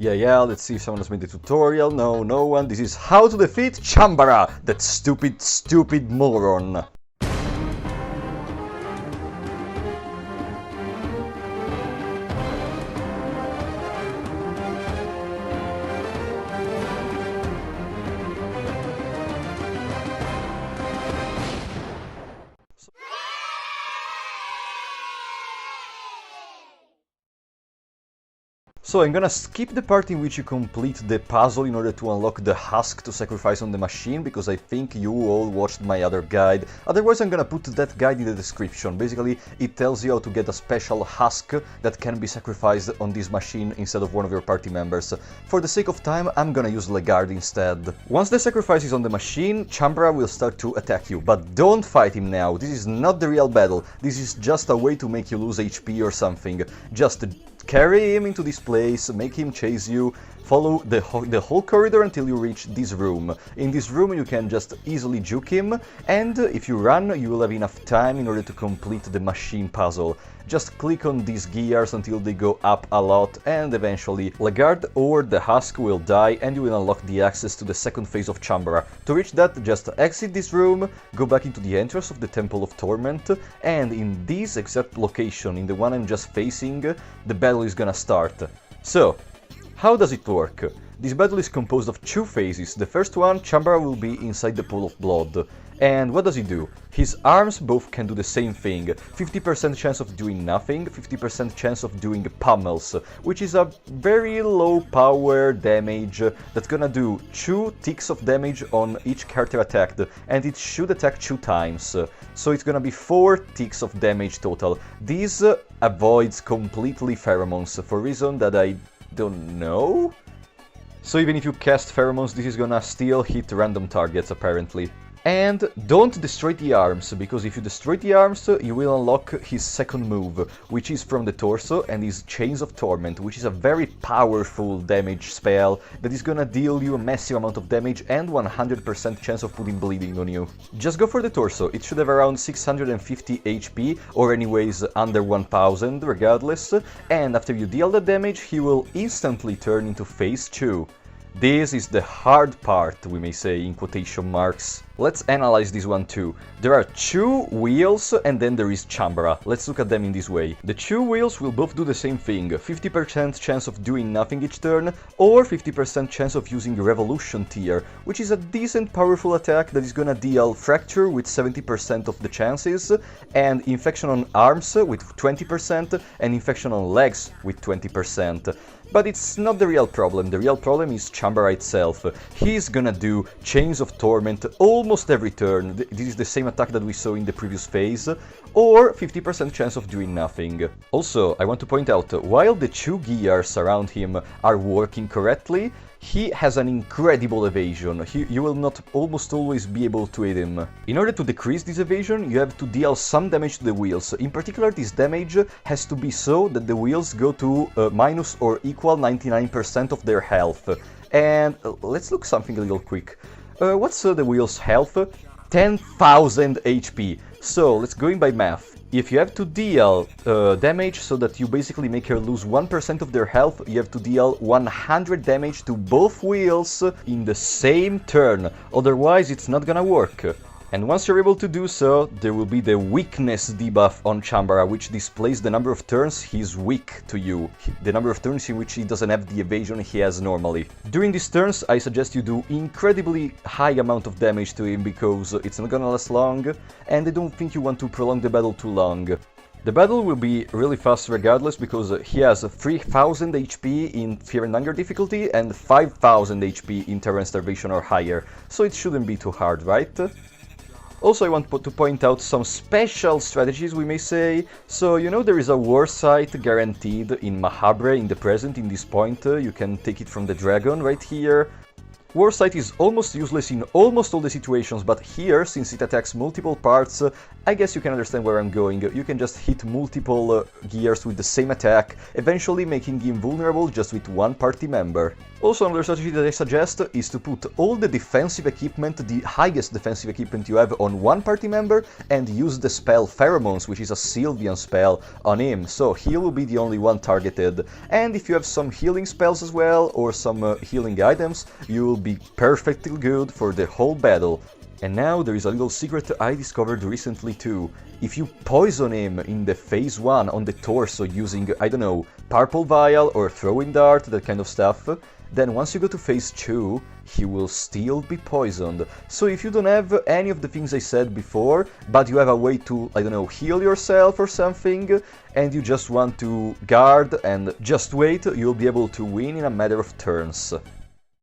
Yeah, let's see if someone has made the tutorial. No, no one. This is how to defeat Chambara, that stupid moron. So I'm gonna skip the part in which you complete the puzzle in order to unlock the husk to sacrifice on the machine, because I think you all watched my other guide. Otherwise I'm gonna put that guide in the description. Basically it tells you how to get a special husk that can be sacrificed on this machine instead of one of your party members. For the sake of time I'm gonna use Legard instead. Once the sacrifice is on the machine, Chambara will start to attack you, but don't fight him now. This is not the real battle. This is just a way to make you lose HP or something. Just carry him into this place, make him chase you, follow the whole corridor until you reach this room. In this room you can just easily juke him, and if you run you will have enough time in order to complete the machine puzzle. Just click on these gears until they go up a lot, and eventually Legard or the husk will die and you will unlock the access to the second phase of Chambara. To reach that, just exit this room, go back into the entrance of the Temple of Torment, and in this exact location, in the one I'm just facing, the battle is gonna start. So, how does it work? This battle is composed of two phases. The first one, Chambara will be inside the pool of blood. And what does he do? His arms both can do the same thing. 50% chance of doing nothing, 50% chance of doing pummels, which is a very low power damage that's gonna do 2 ticks of damage on each character attacked, and it should attack 2 times. So it's gonna be 4 ticks of damage total. This avoids completely pheromones, for a reason that I don't know? So even if you cast pheromones, this is gonna still hit random targets apparently. And don't destroy the arms, because if you destroy the arms, you will unlock his second move, which is from the torso and is Chains of Torment, which is a very powerful damage spell that is gonna deal you a massive amount of damage and 100% chance of putting bleeding on you. Just go for the torso, it should have around 650 HP, or anyways under 1000 regardless, and after you deal the damage, he will instantly turn into phase 2. This is the hard part, we may say, in quotation marks. Let's analyze this one too. There are 2 wheels and then there is Chambara. Let's look at them in this way. The 2 wheels will both do the same thing, 50% chance of doing nothing each turn, or 50% chance of using Revolution Tier, which is a decent powerful attack that is gonna deal Fracture with 70% of the chances, and Infection on Arms with 20%, and Infection on Legs with 20%. But it's not the real problem. The real problem is Chambara itself. He's gonna do Chains of Torment almost every turn. This is the same attack that we saw in the previous phase, or 50% chance of doing nothing. Also, I want to point out, while the 2 gears around him are working correctly, he has an incredible evasion. You will not almost always be able to hit him. In order to decrease this evasion, you have to deal some damage to the wheels. In particular, this damage has to be so that the wheels go to minus or equal 99% of their health. And let's look something a little quick. What's the wheel's health? 10,000 HP. So let's go in by math. If you have to deal damage so that you basically make her lose 1% of their health, you have to deal 100 damage to both wheels in the same turn, otherwise it's not gonna work. And once you're able to do so, there will be the weakness debuff on Chambara, which displays the number of turns he's weak to you, the number of turns in which he doesn't have the evasion he has normally. During these turns, I suggest you do incredibly high amount of damage to him, because it's not gonna last long, and I don't think you want to prolong the battle too long. The battle will be really fast regardless, because he has 3000 HP in Fear and Hunger difficulty and 5000 HP in Terror and Starvation or higher, so it shouldn't be too hard, right? Also, I want to point out some special strategies, we may say. So, you know, there is a war site guaranteed in Mahabre in the present, in this point. You can take it from the dragon right here. Warsight is almost useless in almost all the situations, but here, since it attacks multiple parts, I guess you can understand where I'm going. You can just hit multiple gears with the same attack, eventually making him vulnerable just with one party member. Also, another strategy that I suggest is to put all the defensive equipment, the highest defensive equipment you have, on one party member and use the spell Pheromones, which is a Sylvian spell, on him, so he will be the only one targeted. And if you have some healing spells as well, or some healing items, you will be perfectly good for the whole battle. And now there is a little secret I discovered recently too. If you poison him in the phase 1 on the torso using, I don't know, Purple Vial or Throwing Dart, that kind of stuff, then once you go to phase 2, he will still be poisoned. So if you don't have any of the things I said before, but you have a way to, I don't know, heal yourself or something, and you just want to guard and just wait, you'll be able to win in a matter of turns.